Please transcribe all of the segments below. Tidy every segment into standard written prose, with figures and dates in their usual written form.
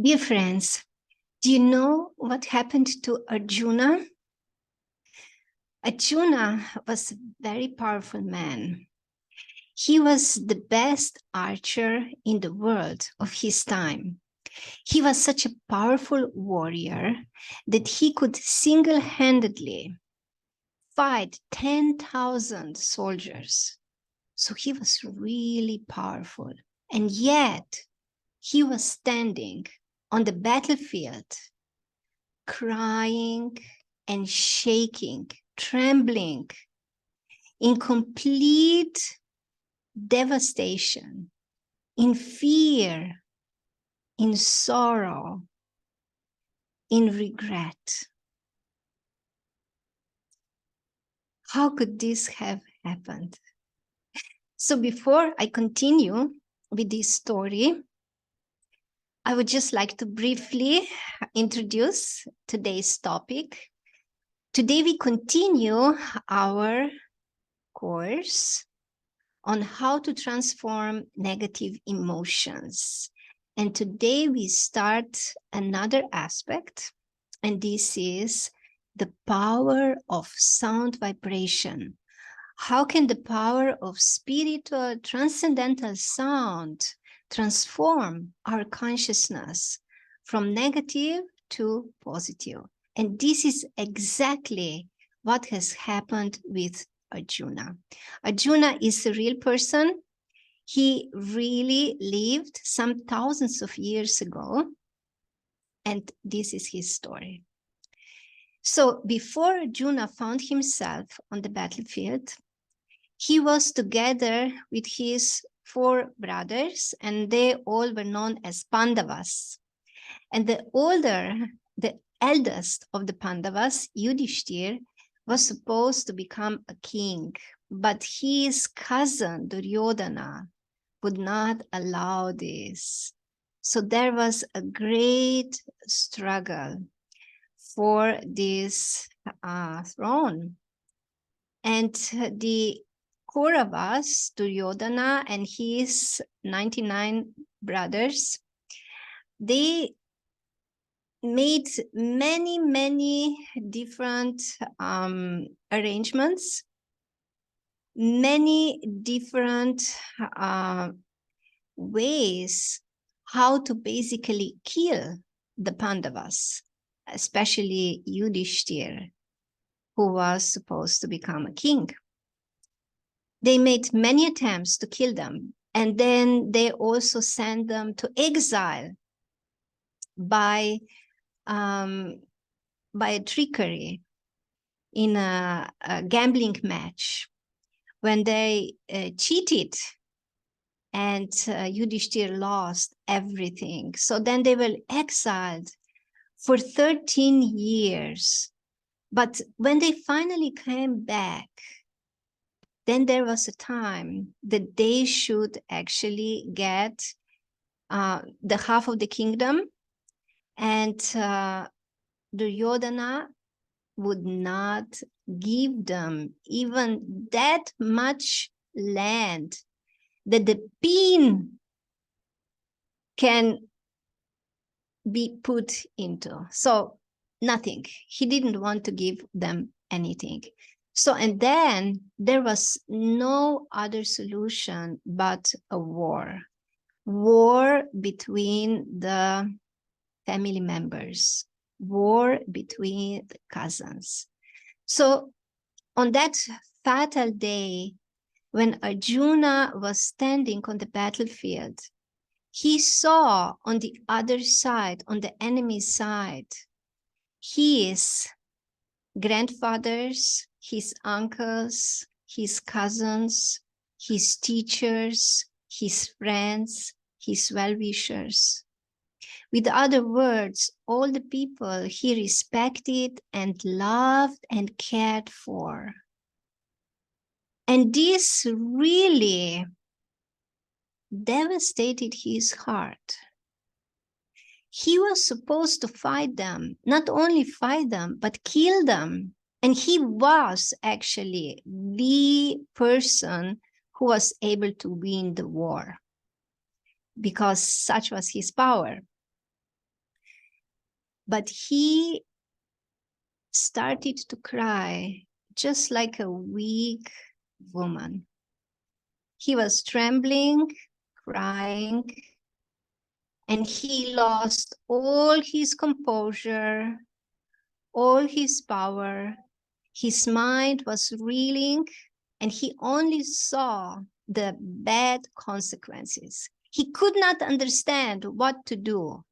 Dear friends, do you know what happened to Arjuna? Arjuna was a very powerful man. He was the best archer in the world of his time. He was such a powerful warrior that he could single-handedly fight 10,000 soldiers. So he was really powerful. And yet he was standing on the battlefield, crying and shaking, trembling, in complete devastation, in fear, in sorrow, in regret. How could this have happened? So before I continue with this story, I would just like to briefly introduce today's topic. Today we continue our course on how to transform negative emotions. And today we start another aspect, and this is the power of sound vibration. How can the power of spiritual transcendental sound transform our consciousness from negative to positive? And this is exactly what has happened with Arjuna. Arjuna is a real person. He really lived some thousands of years ago, and this is his story. So before Arjuna found himself on the battlefield, he was together with his 4 brothers, and they all were known as Pandavas. And the eldest of the Pandavas, Yudhishthir, was supposed to become a king, but his cousin Duryodhana would not allow this. So there was a great struggle for this throne. And the Kauravas, Duryodhana and his 99 brothers, they made many different arrangements, many different ways how to basically kill the Pandavas, especially Yudhishthir, who was supposed to become a king. They made many attempts to kill them, and then they also sent them to exile by a trickery in a gambling match when they cheated and Yudhishthir lost everything. So then they were exiled for 13 years. But when they finally came back, then there was a time that they should actually get the half of the kingdom, and Duryodhana would not give them even that much land that the pin can be put into. So nothing. He didn't want to give them anything. So, and then there was no other solution but a war between the family members, war between the cousins. So on that fatal day, when Arjuna was standing on the battlefield, he saw on the other side, on the enemy side, his grandfathers, his uncles, his cousins, his teachers, his friends, his well-wishers. With other words, all the people he respected and loved and cared for. And this really devastated his heart. He was supposed to fight them, not only fight them, but kill them. And he was actually the person who was able to win the war, because such was his power. but he started to cry just like a weak woman. He was trembling, crying, and he lost all his composure, all his power. His mind was reeling, and he only saw the bad consequences. He could not understand what to do.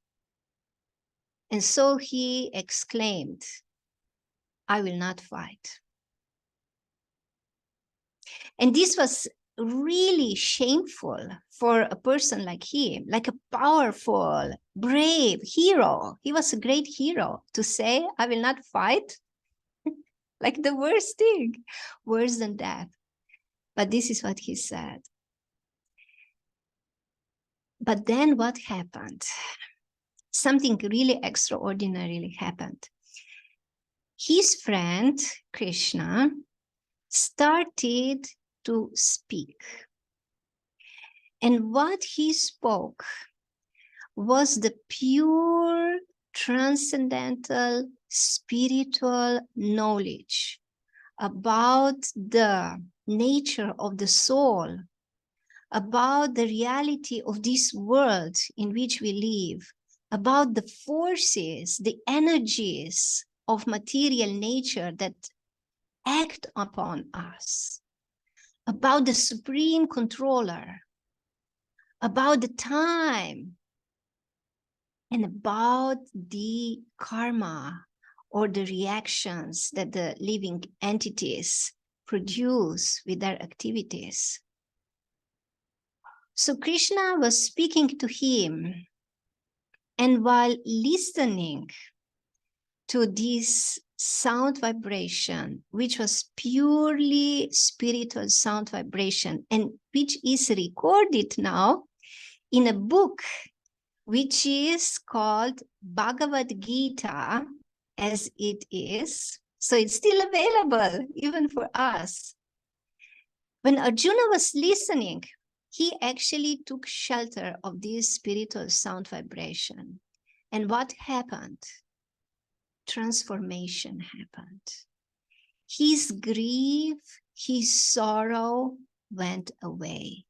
And so he exclaimed, "I will not fight." And this was really shameful for a person like him, like a powerful, brave hero. He was a great hero to say, "I will not fight." Like the worst thing, worse than death. But this is what he said. But then what happened? Something really extraordinarily happened. His friend, Krishna, started to speak. And what he spoke was the pure, transcendental, spiritual knowledge about the nature of the soul, about the reality of this world in which we live, about the forces, the energies of material nature that act upon us, about the supreme controller, about the time, and about the karma or the reactions that the living entities produce with their activities. So Krishna was speaking to him, and while listening to this sound vibration, which was purely spiritual sound vibration, and which is recorded now in a book which is called Bhagavad Gita, as it is. So it's still available even for us. When Arjuna was listening, he actually took shelter of this spiritual sound vibration. And what happened? Transformation happened. His grief, his sorrow went away.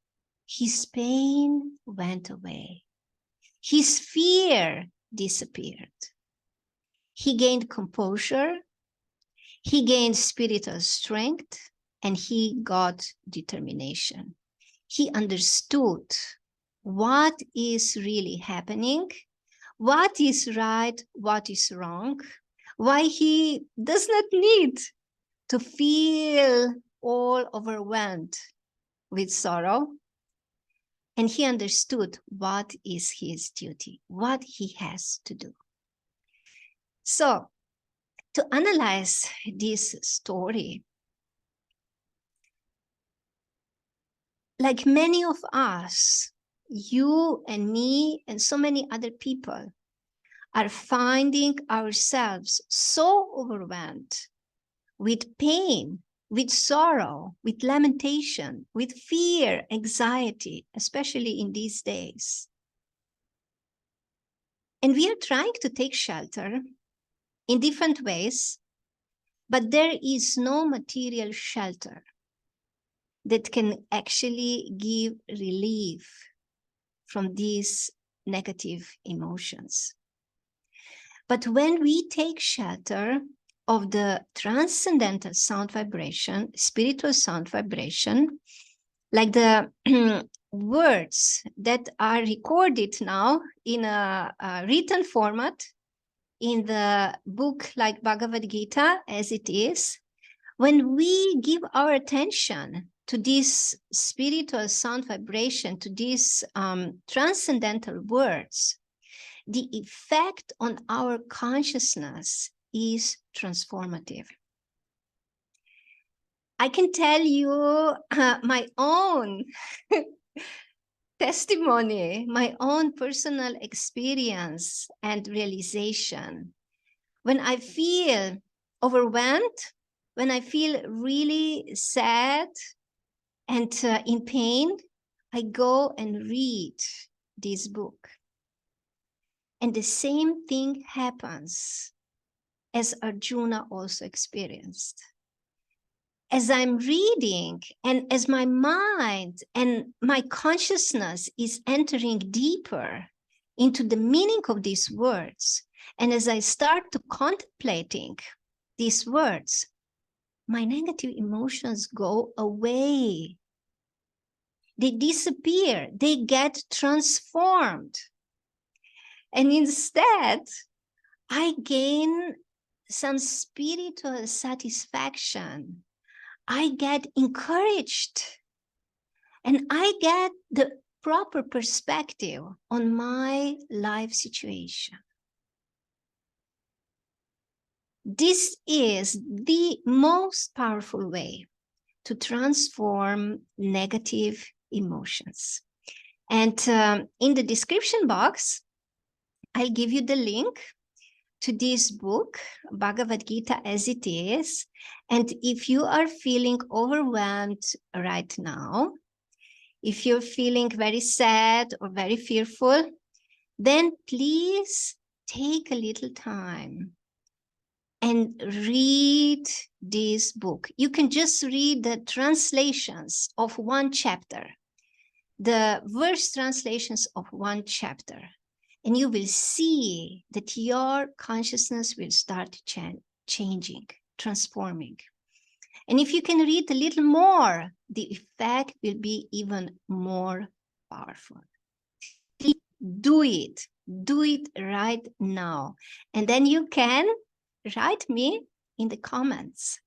His pain went away. His fear disappeared. He gained composure, he gained spiritual strength, and he got determination. He understood what is really happening, what is right, what is wrong, why he does not need to feel all overwhelmed with sorrow. And he understood what is his duty, what he has to do. So, to analyze this story, like many of us, you and me and so many other people are finding ourselves so overwhelmed with pain, with sorrow, with lamentation, with fear, anxiety, especially in these days. And we are trying to take shelter in different ways, but there is no material shelter that can actually give relief from these negative emotions. But when we take shelter of the transcendental sound vibration, spiritual sound vibration, like the words that are recorded now in a written format in the book like Bhagavad Gita as it is, when we give our attention to this spiritual sound vibration, to these transcendental words, the effect on our consciousness is transformative. I can tell you my own testimony, my own personal experience and realization. When I feel overwhelmed, when I feel really sad and in pain, I go and read this book. And the same thing happens as Arjuna also experienced. As I'm reading and as my mind and my consciousness is entering deeper into the meaning of these words, and as I start to contemplating these words, my negative emotions go away. They disappear, they get transformed. And instead, I gain some spiritual satisfaction. I get encouraged, and I get the proper perspective on my life situation. This is the most powerful way to transform negative emotions. And in the description box, I'll give you the link to this book, Bhagavad Gita as it is. And if you are feeling overwhelmed right now, if you're feeling very sad or very fearful, then please take a little time and read this book. You can just read the translations of one chapter, the verse translations of one chapter, and you will see that your consciousness will start changing, transforming. And if you can read a little more, the effect will be even more powerful. Please do it right now. And then you can write me in the comments,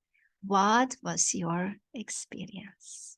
what was your experience?